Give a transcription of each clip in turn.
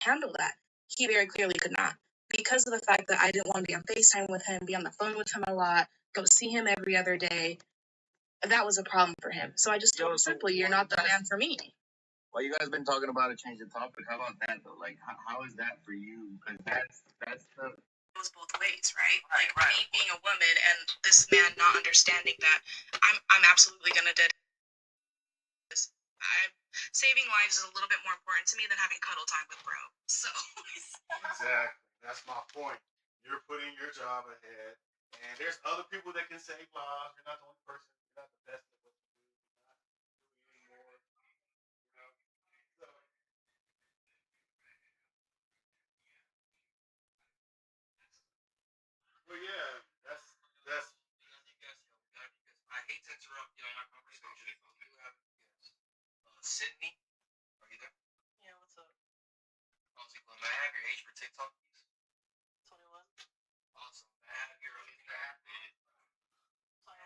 handle that. He very clearly could not. Because of the fact that I didn't want to be on FaceTime with him, be on the phone with him a lot, go see him every other day, that was a problem for him. So I just told him simply, you're not the man for me. Well, you guys been talking about a change of topic. How about that though? Like, how is that for you? Because that's the It goes both ways, right? Like me being a woman and this man not understanding that I'm absolutely gonna do this. Saving lives is a little bit more important to me than having cuddle time with bro. So exactly, that's my point. You're putting your job ahead, and there's other people that can save lives. You're not the only person. You're not the best at what you do. You're not doing more. So, well, yeah, that's. I hate to interrupt you in our conversation. We do have yes. Sydney, are you there? yeah, what's up? May I have your age for TikTok, please? 21. Awesome. May I have your opinions? 21.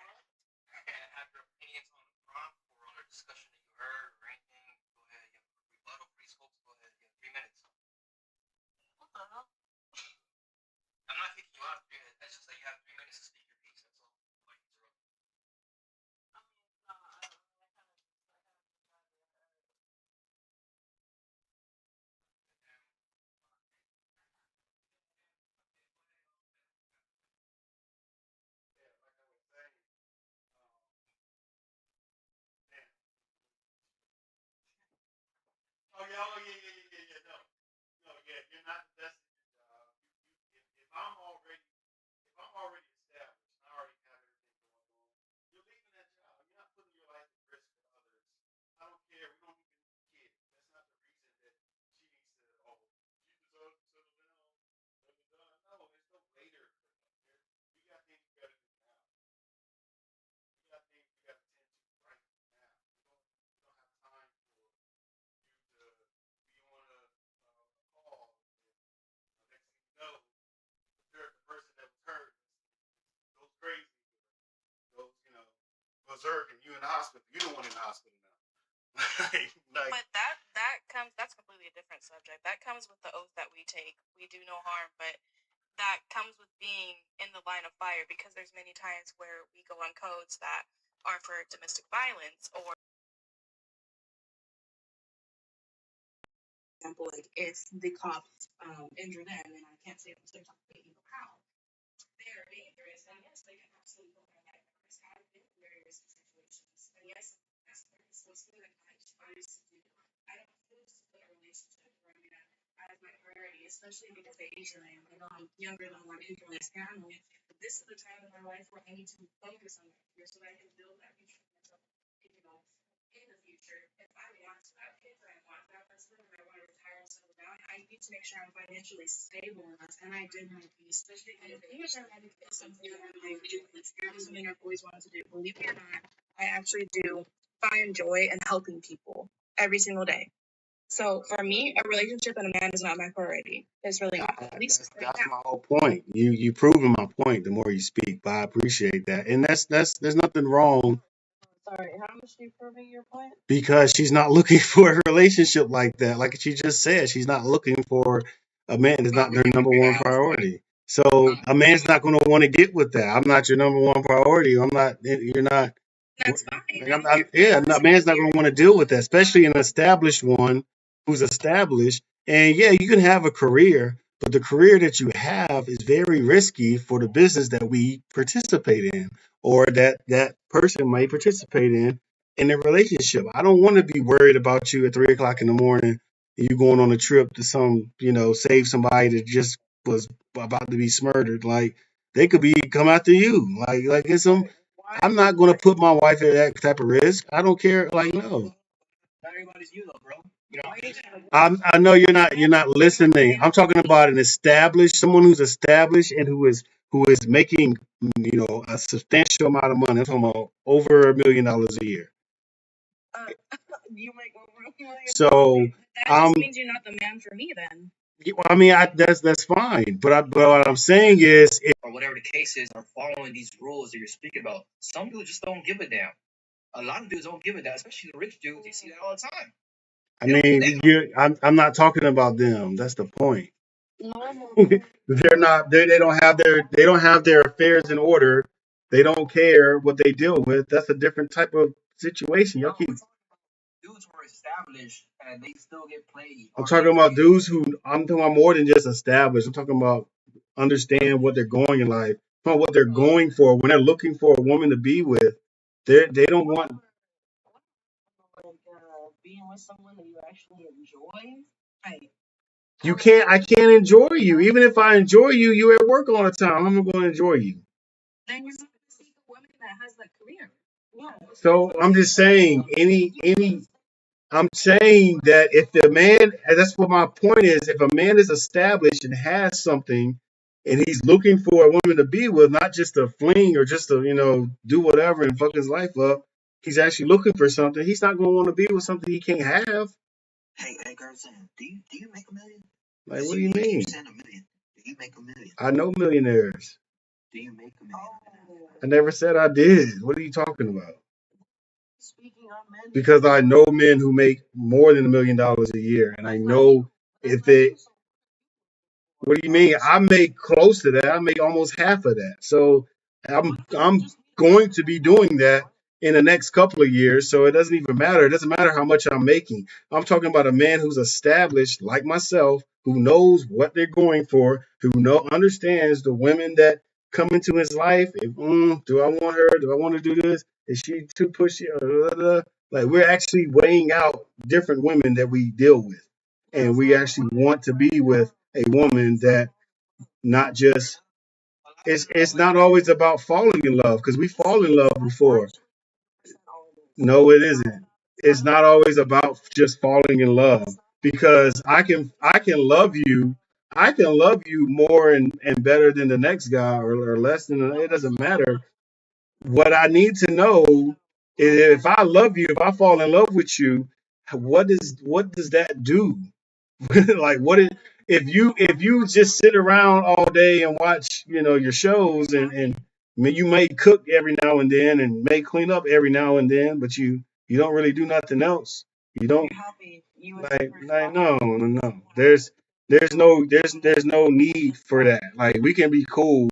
May I have your opinions on the prompt or on a discussion that you heard or anything? Go ahead. You have rebuttal, free scopes. Go ahead. You have 3 minutes. What the hell? I'm not kicking you out. That's just that you have 3 minutes to speak your piece. That's all. Like interrupt. Yeah, like I was saying, man. Oh yeah. No, yeah. You're not the best at your job. If I'm already established and I already have everything going on, you're leaving that job. You're not putting your life at risk for others. I don't care. We don't even need kids. That's not the reason that she needs to. Oh, you deserve to settle down. No, there's no later for that. We got things we got to do now. We got things we got to tend to right now. We don't have time for you to be on a call. And next thing you know, the person that was hurt goes crazy, goes, berserk, and you in the hospital. You the one in the hospital now. But that's completely a different subject. That comes with the oath that we take. We do no harm, but that comes with being in the line of fire because there's many times where we go on codes that are for domestic violence or example, like if the cops injure them, and I can't say it was their top how they are dangerous, and yes, they can absolutely put their life at risk. I've been in various situations, and yes, that's something that I choose to do. I don't choose to put a relationship where I'm gonna as my priority, especially because the age that I am. I know I'm younger than what I'm in this family, but this is the time in my life where I need to focus on that career so that I can build that future for myself. In the future, if I want to have kids and I want to have husband and I want to retire and settle down, I need to make sure I'm financially stable enough. And I did my piece, especially in English. I think it's something that I'm like, it's something I've always wanted to do. Believe it or not, I actually do find joy in helping people every single day. So for me, a relationship and a man is not my priority. It's really not. At least that's my whole point. You proving my point the more you speak, but I appreciate that. And that's there's nothing wrong. Sorry, how much do you proving your point? Because she's not looking for a relationship like that. Like she just said, she's not looking for a man that's not their number one priority. So a man's not going to want to get with that. I'm not your number one priority. I'm not. You're not. That's fine. Yeah, a man's not going to want to deal with that, especially an established one who's established. And yeah, you can have a career, but the career that you have is very risky for the business that we participate in, or that person might participate in a relationship. I don't want to be worried about you at 3 o'clock in the morning and you going on a trip to save somebody that just was about to be murdered. Like they could be come after you. Like it's some. I'm not going to put my wife at that type of risk. I don't care. Like no. not everybody's you though, bro. You know, I know you're not listening. I'm talking about someone who's established and who is making a substantial amount of money. I'm talking about over $1 million a year. You make over $1 million. So that just means you're not the man for me then. I mean, that's fine. But what I'm saying is, or whatever the case is, are following these rules that you're speaking about. Some dudes just don't give a damn. A lot of dudes don't give a damn, especially the rich dudes. You see that all the time. I mean, I'm not talking about them. That's the point. They're not. They don't have their affairs in order. They don't care what they deal with. That's a different type of situation. Y'all keep. Dudes who are established and they still get played. I'm talking about dudes who. I'm talking about more than just established. I'm talking about understand what they're going in life, what they're going for when they're looking for a woman to be with. They don't want. Being with someone that you actually enjoy. Right. You can't. I can't enjoy you. Even if I enjoy you, you're at work all the time. How am I going to enjoy you? Then you're going to seek a woman that has that career. Yeah. So I'm just saying, I'm saying that if the man, and that's what my point is, if a man is established and has something, and he's looking for a woman to be with, not just a fling or just to, do whatever and fuck his life up, he's actually looking for something. He's not going to want to be with something he can't have. Hey, Gerson, do you make $1 million? Like, what do you mean? You said $1 million. Do you make $1 million? I know millionaires. Do you make $1 million? I never said I did. What are you talking about? Speaking on men. Because I know men who make more than $1 million a year, and I know if they. What do you mean? I make close to that. I make almost half of that. So I'm going to be doing that in the next couple of years. So it doesn't even matter. It doesn't matter how much I'm making. I'm talking about a man who's established, like myself, who knows what they're going for, who understands the women that come into his life. If, do I want her? Do I want to do this? Is she too pushy? Like, we're actually weighing out different women that we deal with, and we actually want to be with a woman that not just it's not always about falling in love, because we fall in love before. No, it isn't. It's not always about just falling in love, because I can love you. I can love you more and better than the next guy, or less than it doesn't matter. What I need to know is, if I love you, if I fall in love with you, what does that do? Like, if you just sit around all day and watch your shows, and I mean, you may cook every now and then and may clean up every now and then, but you don't really do nothing else. You don't, like no. There's no need for that. Like, we can be cool,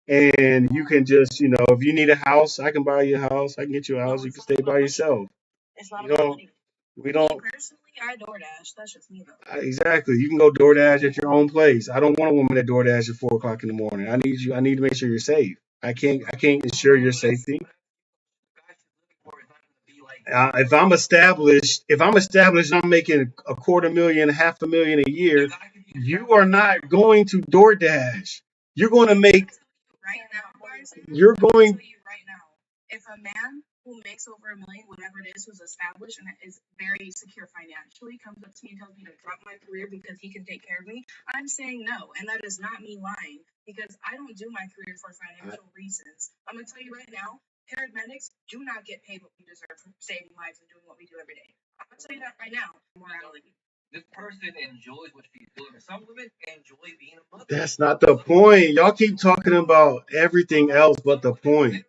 and you can just, if you need a house, I can buy you a house. I can get you a house. You can stay by yourself. It's not You about don't. money. We don't. Personally, I DoorDash. That's just me though. Exactly. You can go DoorDash at your own place. I don't want a woman that DoorDash at 4 o'clock in the morning. I need you. I need to make sure you're safe. I can't ensure your safety. If I'm established, I'm making $250,000, $500,000 a year. You are not going to DoorDash. You're going to make. Right now, guys, You're I'm going. tell you right now, if a man who makes over $1 million, whatever it is, who's established and is very secure financially, comes up to me and tells me to drop my career because he can take care of me, I'm saying no, and that is not me lying, because I don't do my career for financial reasons. I'm gonna tell you right now, paramedics do not get paid what we deserve for saving lives and doing what we do every day. I'm gonna tell you that right now. Morality. This person enjoys what she's doing. Some women enjoy being a mother. That's not the point. Y'all keep talking about everything else but the point.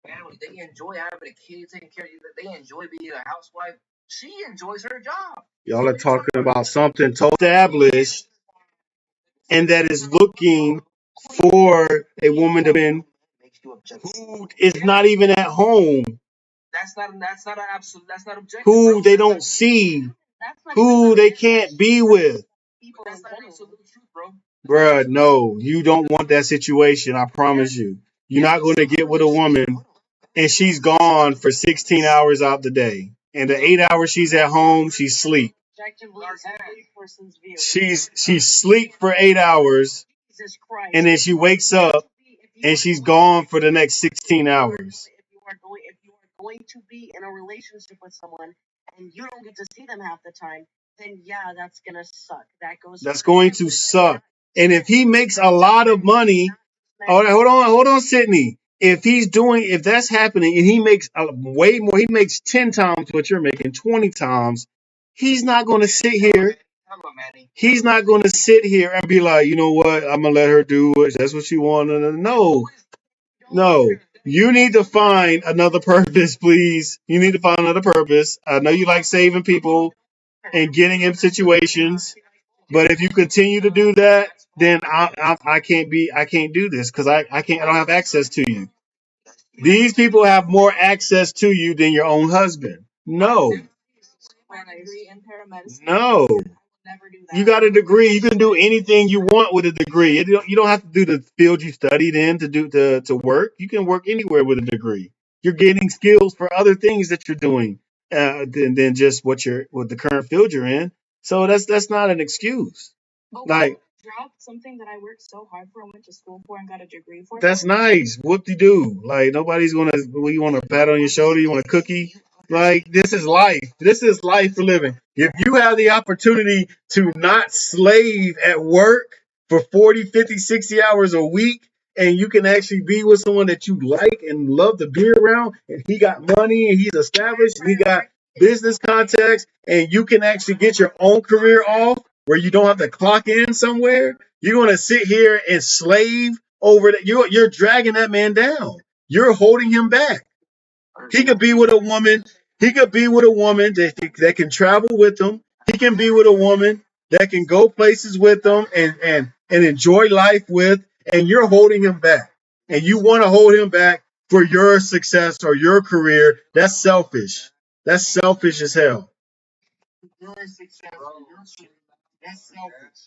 Family, they enjoy having a kid, taking care of you. They enjoy being a housewife. She enjoys her job. Y'all are talking about something totally established, and that is looking for a woman to be who is not even at home, That's not an absolute. That's not objective. who they don't see, who they can't be with. That's not absolute truth, bro. Bruh, no, you don't want that situation. I promise you. You're not going to get with a woman and she's gone for 16 hours out the day. And the 8 hours she's at home, she's sleep. She's sleep for 8 hours, and then she wakes up and she's gone for the next 16 hours. If you are going to be in a relationship with someone and you don't get to see them half the time, then yeah, that's gonna suck. That's going to suck. And if he makes a lot of money, hold on, Sydney. If that's happening and he makes way more, he makes 10 times what you're making, 20 times, he's not going to sit here. He's not going to sit here and be like, you know what, I'm going to let her do it. That's what she wanted. No. You need to find another purpose, please. You need to find another purpose. I know you like saving people and getting in situations, but if you continue to do that, then I can't do this because I don't have access to you. These people have more access to you than your own husband. No. No. You got a degree. You can do anything you want with a degree. You don't have to do the field you studied in to work. You can work anywhere with a degree. You're getting skills for other things that you're doing than just what the current field you're in. So that's not an excuse. Like, drop something that I worked so hard for and went to school for and got a degree for. That's nice. Whoop-de-doo. Like, nobody's gonna. You want a pat on your shoulder? You want a cookie? Like, this is life. This is life for living. If you have the opportunity to not slave at work for 40, 50, 60 hours a week, and you can actually be with someone that you like and love to be around, and he got money and he's established and he got business contacts, and you can actually get your own career off where you don't have to clock in somewhere, you're going to sit here and slave over that. You're dragging that man down. You're holding him back. He could be with a woman. He could be with a woman that can travel with him. He can be with a woman that can go places with him and enjoy life with. And you're holding him back. And you want to hold him back for your success or your career. That's selfish. That's selfish as hell. Your success or your career. That's selfish.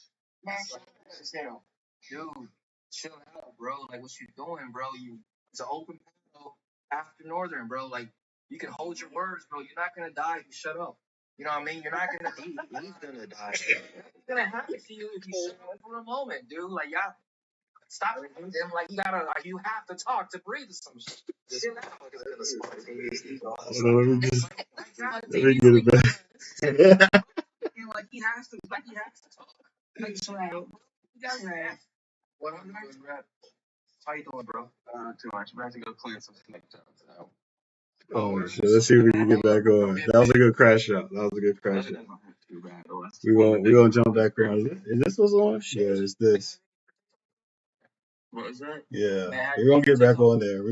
That's selfish as hell. Dude, chill out, bro. Like, what you doing, bro? It's an open panel after Northern, bro. Like, you can hold your words, bro. You're not gonna die if you shut up. You know what I mean? You're not gonna. He's gonna die. It's gonna happen to you if you shut up for a moment, dude. Like, y'all stop him. Like, you have to talk to breathe or some shit. Chill out. Let me get it back. Like he has to talk. Like, right. What I'm doing, Brad? How you doing, bro? Too much. We have to go clean some snake jobs out. Oh shit! Let's see if we can get back on. That was a good crash out. We gonna jump back around. Is this what's on? Yeah, it's this. What is that? Yeah, we're gonna get back on there.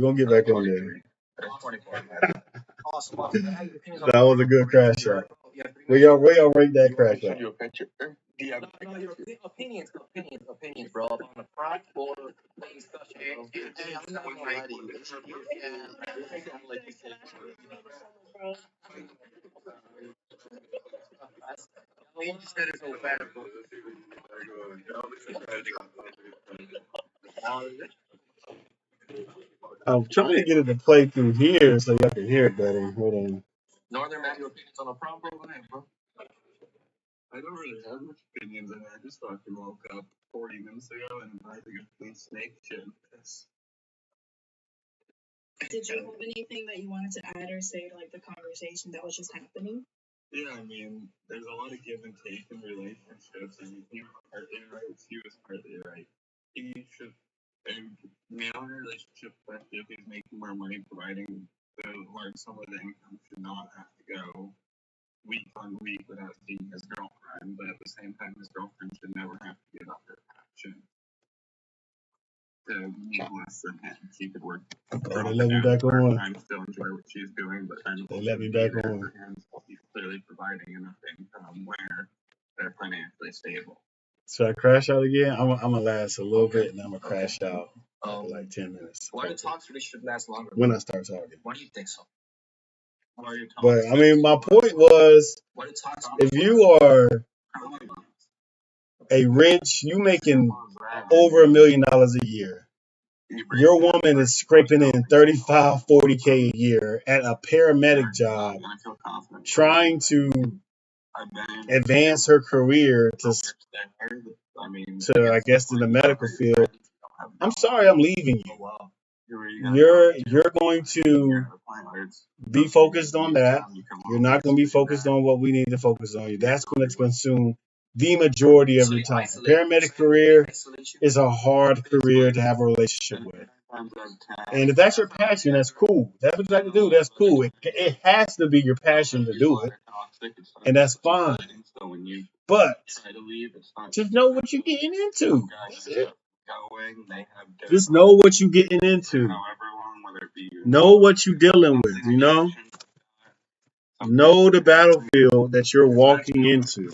Awesome. That was a good crash out. Where y'all rate that crash out? Your opinions, bro. On the front or discussion, bro. Hey, I'm not gonna lie to you. Like you said, you just said it's so bad, bro. I'm trying to get it to play through here so y'all can hear it better. Hold on. Northern, man, your opinions on the prom, bro? I don't really have much opinions, and I just fucking woke up 40 minutes ago and I think a clean snake shit and piss. Did you have anything that you wanted to add or say to like the conversation that was just happening? Yeah, I mean, there's a lot of give and take in relationships, and he was partly right, she was partly right. He should, male in a relationship, especially if he's making more money, providing the large sum of the income, should not have to go week on week without seeing his girlfriend, but at the same time, his girlfriend should never have to give up her passion to make less than him. She could work. They let me back on. I still enjoy what she's doing, but they let me back on. He's clearly providing enough income where they're financially stable. So I crash out again. I'm gonna last a little bit, and I'm gonna crash out for like 10 minutes. Why do talks really should last longer? When I start talking. Why do you think so? But I mean, my point was, if you are a rich, you making over $1 million a year. Your woman is scraping in 35, 40K a year at a paramedic job, trying to advance her career to I guess in the medical field. I'm sorry, I'm leaving you. You're going to be focused on that. You're not going to be focused on what we need to focus on. That's going to consume the majority of your time. Paramedic career is a hard career to have a relationship with. And if that's your passion, that's cool. That's what you like to do. That's cool. It has to be your passion to do it. And that's fine. But just know what you're getting into. That's it. Just know what you're getting into. whether it be your Know what you're dealing with, you know? Know the battlefield that you're walking into.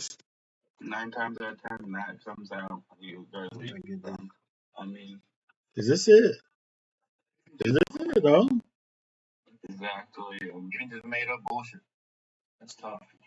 9 times out of 10, that comes out. You guys leave from. I mean, Is this it? Is this it, though? exactly. You just made up bullshit. That's tough.